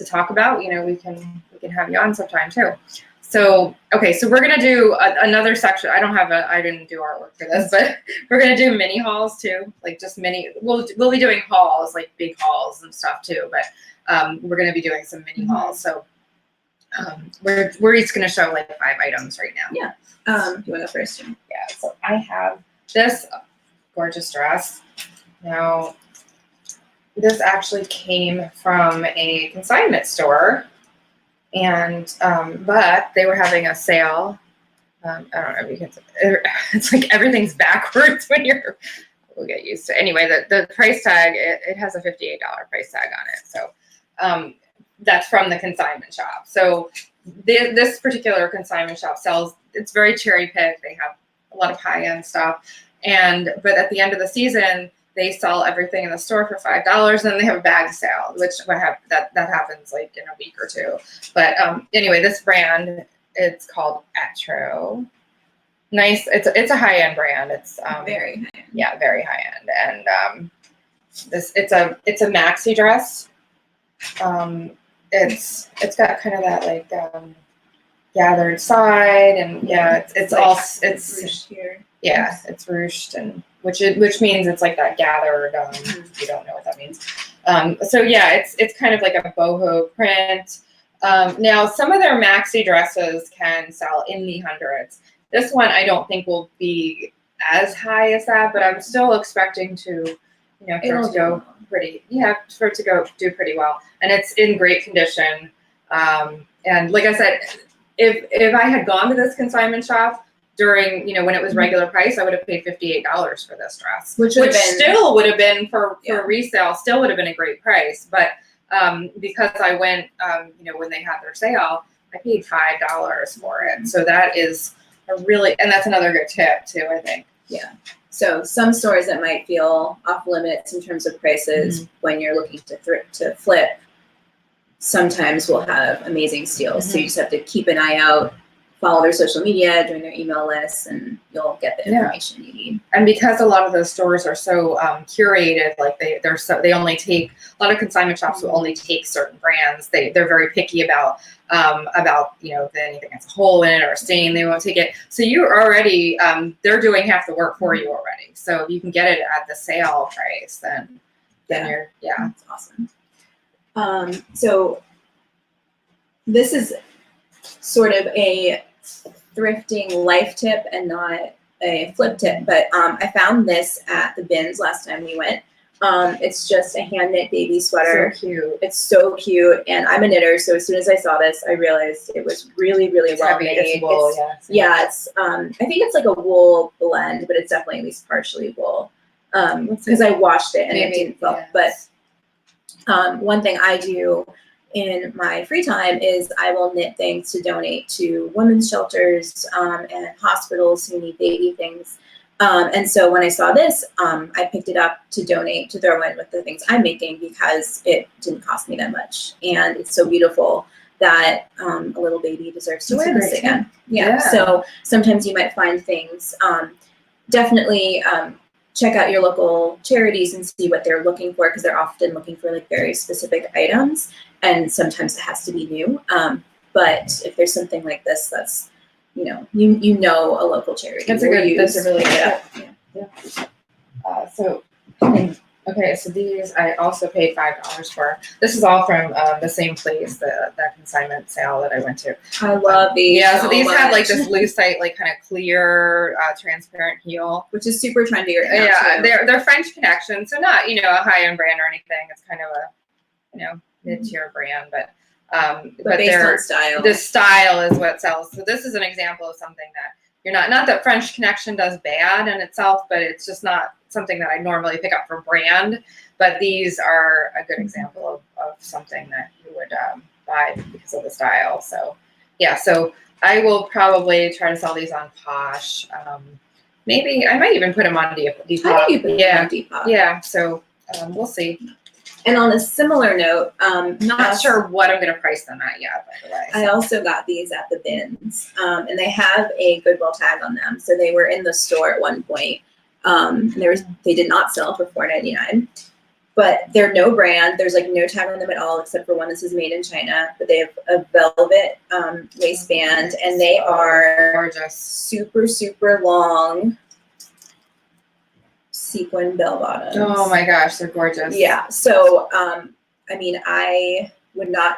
talk about, we can have you on sometime too. So, okay, so we're gonna do another section. I didn't do artwork for this, but we're gonna do mini hauls too, like just mini. We'll be doing hauls, like big hauls and stuff too, but we're gonna be doing some mini hauls. So. We're each going to show like 5 items right now. Yeah. You want to go first? Yeah. So I have this gorgeous dress. Now, this actually came from a consignment store, and but they were having a sale. I don't know if you can. It's like everything's backwards when we'll get used to it. Anyway, the price tag, it has a $58 price tag on it. So. That's from the consignment shop. So this particular consignment shop it's very cherry picked. They have a lot of high end stuff. But at the end of the season, they sell everything in the store for $5, and they have a bag sale, which that happens like in a week or two. But anyway, this brand, it's called Atro. Nice. It's a high end brand. It's very high end. Yeah, very high end. And it's a maxi dress. It's got kind of that like gathered side, and it's ruched here. Yeah, it's ruched, and which means it's like that gathered. You don't know what that means. So yeah, it's kind of like a boho print. Now some of their maxi dresses can sell in the hundreds. This one I don't think will be as high as that, but I'm still expecting to. For it to go do pretty well, and it's in great condition. And like I said, if I had gone to this consignment shop during when it was regular price, I would have paid $58 for this dress, which still would have been for resale, still would have been a great price. But because I went, when they had their sale, I paid $5 for it. So that is and that's another good tip too, I think. Yeah. So some stores that might feel off limits in terms of prices when you're looking to flip, sometimes will have amazing steals. So you just have to keep an eye out, follow their social media, join their email lists, and you'll get the information you need. And because a lot of those stores are so curated, like they only take, a lot of consignment shops will only take certain brands. They're very picky about if anything has a hole in it or a stain, they won't take it. So you're already they're doing half the work for you already. So if you can get it at the sale price, then you're that's awesome. So this is sort of a thrifting life tip and not a flip tip, but I found this at the bins last time we went. It's just a hand knit baby sweater. So cute. It's so cute, and I'm a knitter, so as soon as I saw this, I realized it was really, really well made. It's wool, it's I think it's like a wool blend, but it's definitely at least partially wool. Because I washed it and it didn't feel. But one thing I do in my free time is I will knit things to donate to women's shelters and hospitals who need baby things. And so when I saw this, I picked it up to donate, to throw in with the things I'm making, because it didn't cost me that much. And it's so beautiful that a little baby deserves to wear this again. Yeah. So sometimes you might find things. Definitely check out your local charities and see what they're looking for, because they're often looking for like very specific items. And sometimes it has to be new. But if there's something like this, that's a local charity. That's a really good tip. So these I also paid $5 for. This is all from the same place, that consignment sale that I went to. I love these. Yeah, so these have like this lucite, like kind of clear, transparent heel, which is super trendy right now. Yeah, they're French Connection, so not a high end brand or anything. It's kind of a mid-tier brand, but based on style. The style is what sells. So this is an example of something that you're not that French Connection does bad in itself, but it's just not something that I normally pick up for brand. But these are a good example of something that you would buy because of the style. So yeah, so I will probably try to sell these on Posh. Maybe I might even put them on Depop. I think you put them on Depop. Yeah, so we'll see. And on a similar note, Not sure what I'm going to price them at yet, by the way. I also got these at the bins, and they have a Goodwill tag on them. So they were in the store at one point. They did not sell for $4.99, but they're no brand. There's like no tag on them at all, except for one that says made in China. But they have a velvet waistband, and they are gorgeous, super, super long sequin bell bottoms. Oh my gosh, they're gorgeous. Yeah. So, I mean, I would not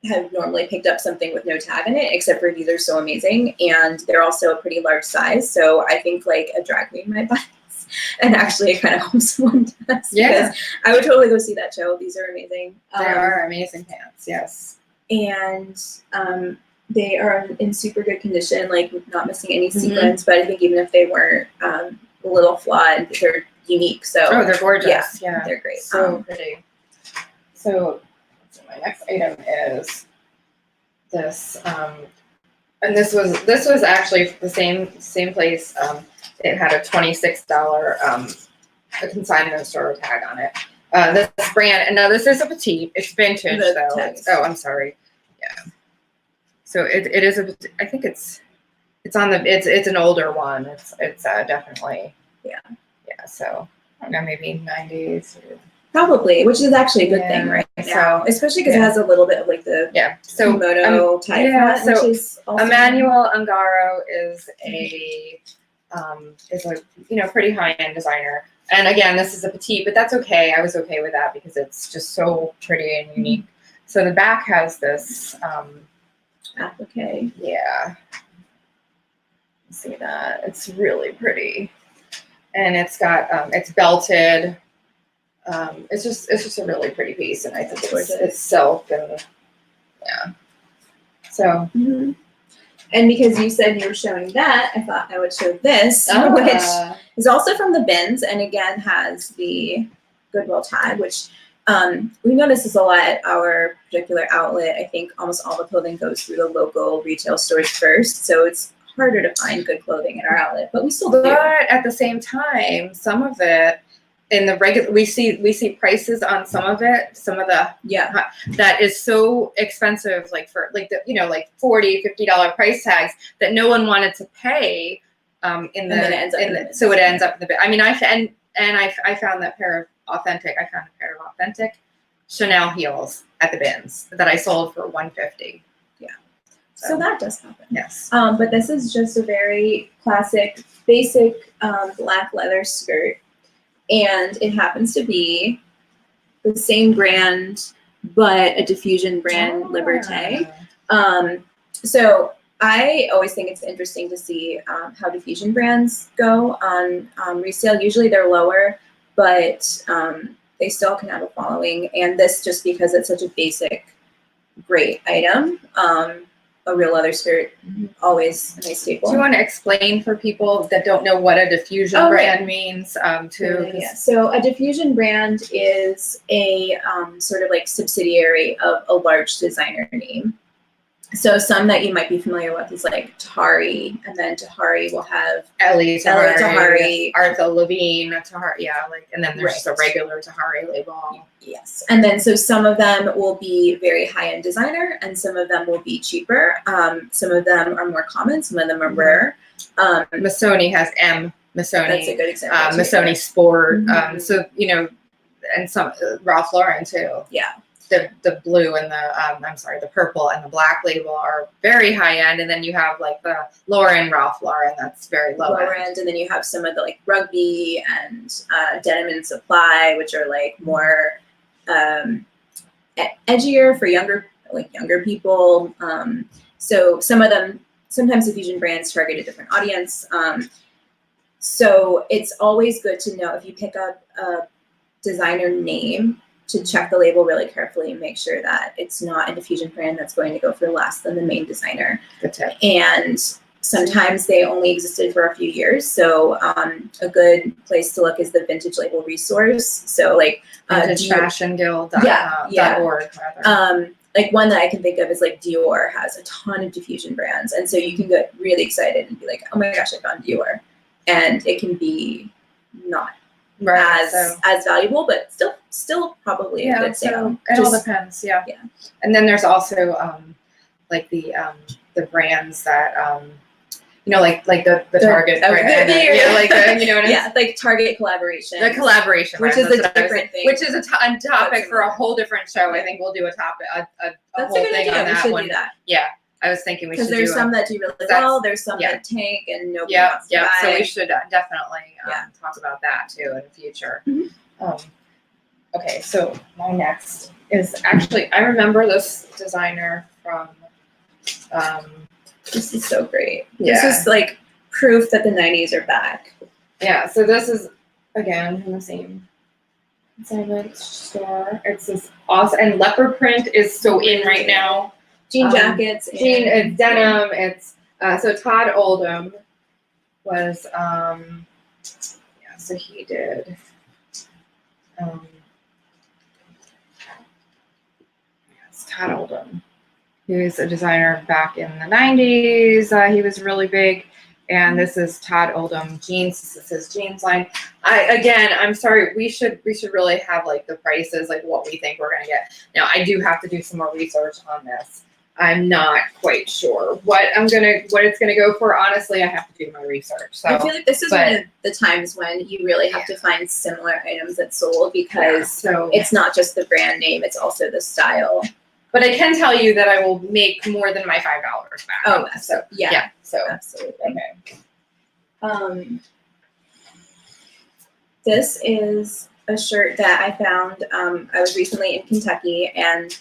have normally picked up something with no tag in it, except for these are so amazing. And they're also a pretty large size. So I think like a drag queen might buy this. And actually it kind of hopes someone does. Yeah. Because I would totally go see that show. These are amazing. They are amazing pants. Yes. And they are in super good condition, like not missing any sequins. But I think even if they weren't, a little flawed, they're unique. So they're gorgeous. Yeah, they're great. So pretty. So my next item is this, and this was actually the same place. It had a $26 a consignment store tag on it. This brand, and now this is a petite. It's vintage though. I'm sorry. Yeah. So it is a. I think it's on the. It's an older one. It's definitely. Yeah. So I don't know, maybe 90s. Probably, which is actually a good thing right now, especially because it has a little bit of like the kimono type front, so which is also Emmanuel Ungaro is a pretty high-end designer. And again, this is a petite, but that's okay. I was okay with that because it's just so pretty and unique. So the back has this applique. Yeah. See that? It's really pretty. And it's got it's belted. It's just a really pretty piece, and I think it's silk and yeah. So and because you said you were showing that, I thought I would show this, which is also from the bins, and again has the Goodwill tag, which we notice this a lot at our particular outlet. I think almost all the clothing goes through the local retail stores first, so it's harder to find good clothing at our outlet, but we still do. But at the same time, some of it in the regular, we see prices on some of it, some of the that is so expensive, like for like the like $40, $50 price tags that no one wanted to pay. So it ends up in the bit. I mean, I found that pair of authentic. I found a pair of authentic Chanel heels at the bins that I sold for $150. So that does happen. Yes. But this is just a very classic, basic black leather skirt. And it happens to be the same brand, but a diffusion brand, Liberté. So I always think it's interesting to see how diffusion brands go on resale. Usually they're lower, but they still can have a following. And this, just because it's such a basic, great item. A real leather skirt, always a nice staple. Do you want to explain for people that don't know what a diffusion brand means? So a diffusion brand is a sort of like subsidiary of a large designer name. So some that you might be familiar with is like Tahari, and then Tahari will have Ellie Tahari, Artha Levine, Tahari, and then there's just a regular Tahari label. Yes, and then so some of them will be very high-end designer, and some of them will be cheaper. Some of them are more common, some of them are rare. Missoni has M. Missoni. That's a good example. Missoni Sport. So and some Ralph Lauren too. Yeah. The blue and the purple and the black label are very high end, and then you have like the Ralph Lauren, that's very low end. And then you have some of the like Rugby and Denim and Supply, which are like more edgier for younger people. So some of them, sometimes diffusion brands target a different audience. So it's always good to know if you pick up a designer name to check the label really carefully and make sure that it's not a diffusion brand that's going to go for less than the main designer. Good tip. And Sometimes they only existed for a few years. So a good place to look is the Vintage Label Resource. So like VintageFashionGuild.org. Like one that I can think of is like Dior has a ton of diffusion brands. And so you can get really excited and be like, oh my gosh, I found Dior. And it can be not as valuable, but still probably a good sale. It all depends. Yeah. And then there's also like the brands that like the Target brand. Like you know what I mean? Yeah, like Target collaboration. The collaboration, which brands, is a different thing. Which is a topic for a whole different show. I think we'll do a topic, a whole thing on that one. Do that. Yeah, I was thinking we should. Because there's some that do really well. There's some that tank and nobody wants to buy. So we should definitely talk about that too in the future. Okay, so my next is actually, I remember this designer from. This is so great. This is like proof that the 90s are back. Yeah, so this is, again, from the same store. It's this awesome, and leopard print is so in right now. Jean jackets. It's denim. It's, so Todd Oldham was, so he did, it's Todd Oldham. He was a designer back in the 90s. He was really big. And this is Todd Oldham jeans. This is his jeans line. I'm sorry. We should really have like the prices, like what we think we're gonna get. Now I do have to do some more research on this. I'm not quite sure what it's gonna go for. Honestly, I have to do my research. So I feel like this is one of the times when you really have to find similar items that sold because it's not just the brand name; it's also the style. But I can tell you that I will make more than my $5 back. Oh, so absolutely. Okay. This is a shirt that I found. I was recently in Kentucky, and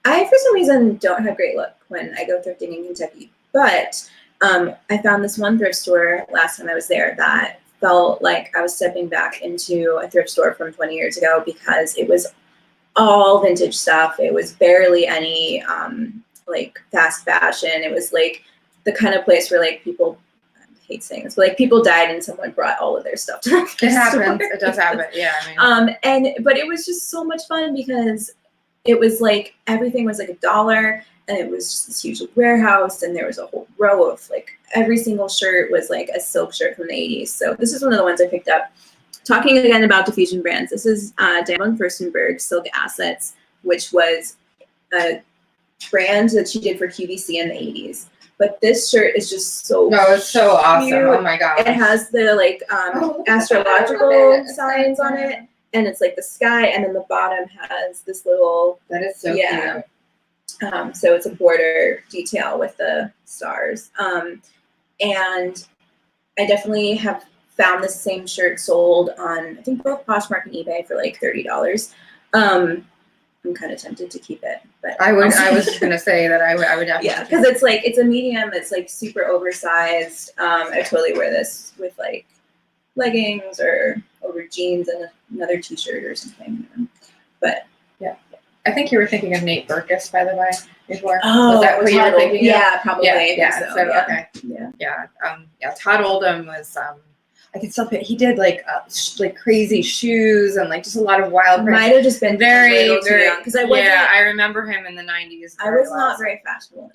I, for some reason, don't have great luck when I go thrifting in Kentucky. But I found this one thrift store last time I was there that felt like I was stepping back into a thrift store from 20 years ago because it was all vintage stuff. It was barely any like fast fashion. It was like the kind of place where like people, I hate saying this, but like people died and someone brought all of their stuff to the It happens. It does happen. Yeah. But it was just so much fun because it was like everything was like $1 and it was just this huge warehouse and there was a whole row of like every single shirt was like a silk shirt from the 80s. So this is one of the ones I picked up. Talking again about diffusion brands, this is Diane Furstenberg Silk Assets, which was a brand that she did for QVC in the 80s. But this shirt is just so it's so awesome. cute. Oh my god. It has the like astrological signs on it, and it's like the sky, and then the bottom has this little that is so cute. So it's a border detail with the stars. And I definitely have found the same shirt sold on, I think, both Poshmark and eBay for like $30. I'm kind of tempted to keep it, but I was going to say that I would definitely. Because it's like, it's a medium. It's like super oversized. I totally wear this with like leggings or over jeans and another t-shirt or something. But yeah. I think you were thinking of Nate Berkus, by the way, before. Oh, was that what you were thinking? Yeah, probably. Yeah. So okay. Yeah. Todd Oldham was. I could still put. He did like crazy shoes and like just a lot of wild. Might have just been very because I wasn't. Yeah, I remember him in the 90s. I was not very fashionable.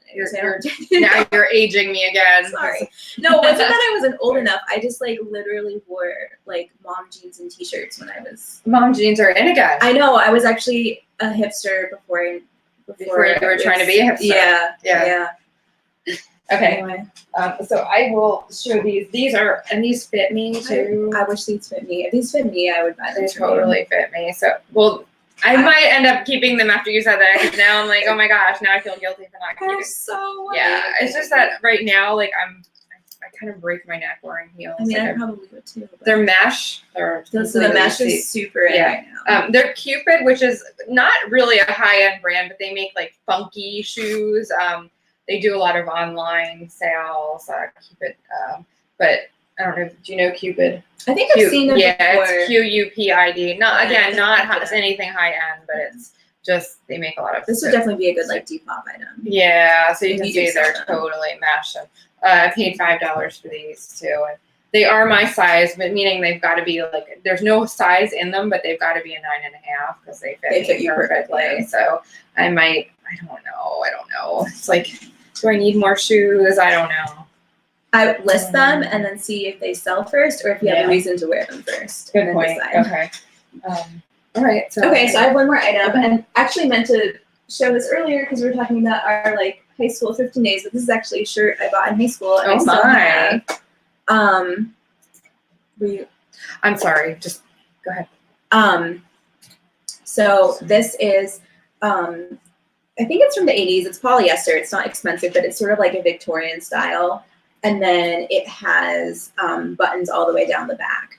Now you're aging me again. Sorry. No, it wasn't that I wasn't old enough. I just like literally wore like mom jeans and t-shirts when I was. Mom jeans are in again. I know. I was actually a hipster before you were trying to be a hipster. Yeah. Okay. Anyway. So I will show these. These fit me too. I wish these fit me. If these fit me, I would buy them. They totally fit me. So, I might end up keeping them after you said that. Because now I'm like, oh my gosh, now I feel guilty for not keeping. So yeah, it's just that right now, like I kind of break my neck wearing heels. I mean, I probably would too. They're mesh. So the mesh is super in right now. They're Cupid, which is not really a high-end brand, but they make like funky shoes. They do a lot of online sales, Cupid, but I don't know. Do you know Cupid? I think I've seen them before. Yeah, it's Qupid. Not anything high end, but just they make a lot of. This would definitely be a good like Depop item. Yeah, so you If can you do see they're sell them. totally mashed up. I paid $5 for these too, and they are my size, but meaning they've got to be like there's no size in them, but they've got to be a 9.5 because they fit me you perfectly. perfectly. So I might. I don't know. It's like, do I need more shoes? I don't know. I would list them and then see if they sell first, or if you have a reason to wear them first. Good and then point. decide. Okay. All right. So Okay, so I have one more item, and actually meant to show this earlier because we were talking about our like high school thrifting days. But this is actually a shirt I bought in high school. And I still have. I'm sorry. Just go ahead. So this is, I think it's from the 80s. It's polyester. It's not expensive, but it's sort of like a Victorian style. And then it has buttons all the way down the back.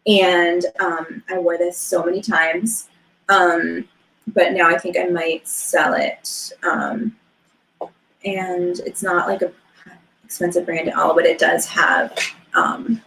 And I wore this so many times. But now I think I might sell it. And it's not like a expensive brand at all, but it does have, do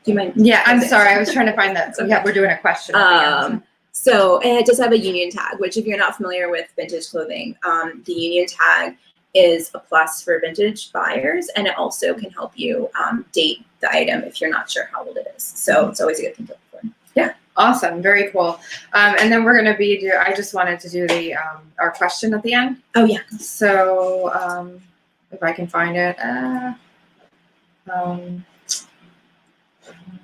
you mind? Yeah, I'm sorry. I was trying to find that. Okay. Yeah, we're doing a question. At the end. So it does have a union tag, which if you're not familiar with vintage clothing, the union tag is a plus for vintage buyers, and it also can help you date the item if you're not sure how old it is. So it's always a good thing to look for. Yeah, awesome, very cool. And then we're going to be I just wanted to do the our question at the end. Oh yeah. So if I can find it,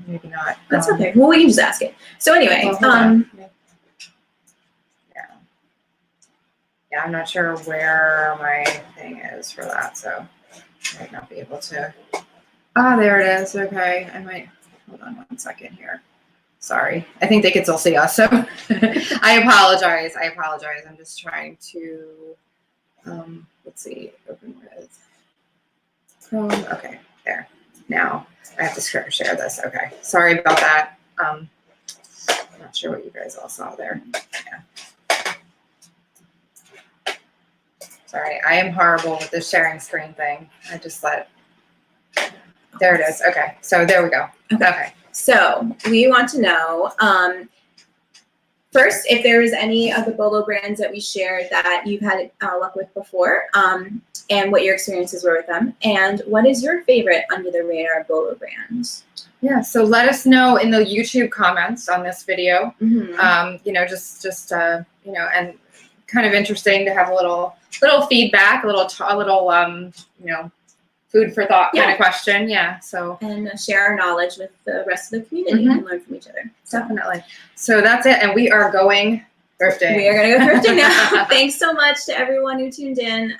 maybe not. That's okay. Well, we can just ask it. So anyway, yeah, I'm not sure where my thing is for that, so I might not be able to. Ah, there it is. Okay, I might, hold on 1 second here. Sorry, I think they can still see us, so I apologize. I'm just trying to, let's see, open with Chrome. Okay, there. Now I have to share this. Okay, sorry about that. I'm not sure what you guys all saw there. Yeah. Sorry, I am horrible with the sharing screen thing. I just let it. There it is. Okay, so there we go. Okay. So we want to know, first, if there is any of the BOLO brands that we shared that you've had luck with before, and what your experiences were with them, and what is your favorite under the radar BOLO brand? Yeah, so let us know in the YouTube comments on this video. Mm-hmm. You know, just you know, and kind of interesting to have a little feedback, a little you know, food for thought kind of question. Yeah. So and share our knowledge with the rest of the community and learn from each other. Definitely. So that's it, and we are going thrifting. We are going to go thrifting now. Thanks so much to everyone who tuned in.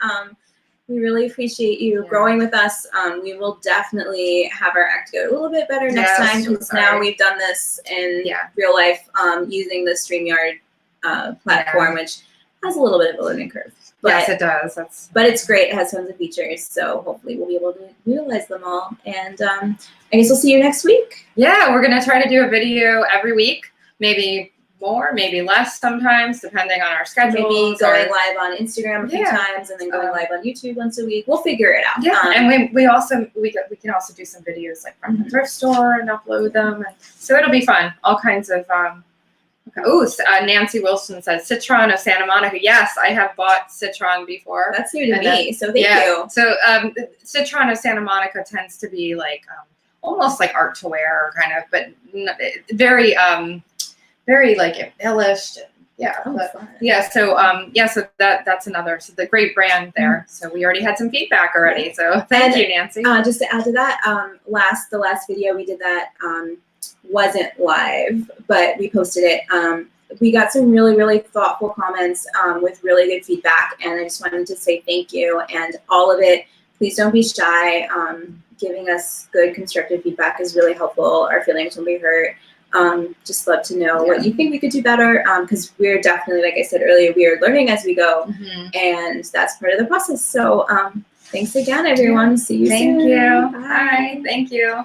We really appreciate you growing with us. We will definitely have our act go a little bit better next time, because now we've done this in real life using the StreamYard platform, which has a little bit of a learning curve. But, yes, it does. But it's great. It has tons of features, so hopefully we'll be able to utilize them all. And I guess we'll see you next week. Yeah, we're going to try to do a video every week, maybe more, maybe less sometimes, depending on our schedule. Maybe going live on Instagram a few times, and then going live on YouTube once a week. We'll figure it out. Yeah, and we can also do some videos like from the thrift store and upload them, and so it'll be fun. All kinds of. Nancy Wilson says Citron of Santa Monica. Yes, I have bought Citron before. That's new to me, so thank you. So Citron of Santa Monica tends to be like almost like art to wear kind of, but very like embellished. So that's another, so the great brand there. So we already had some feedback already. So thank you, Nancy. Just to add to that, the last video we did that wasn't live, but we posted it. We got some really, really thoughtful comments with really good feedback, and I just wanted to say thank you. And all of it, please don't be shy. Giving us good constructive feedback is really helpful. Our feelings will be hurt. Just love to know what you think we could do better, because we're definitely, like I said earlier, we are learning as we go, and that's part of the process. So thanks again, everyone. See you soon. Thank you. Bye. Bye. Thank you.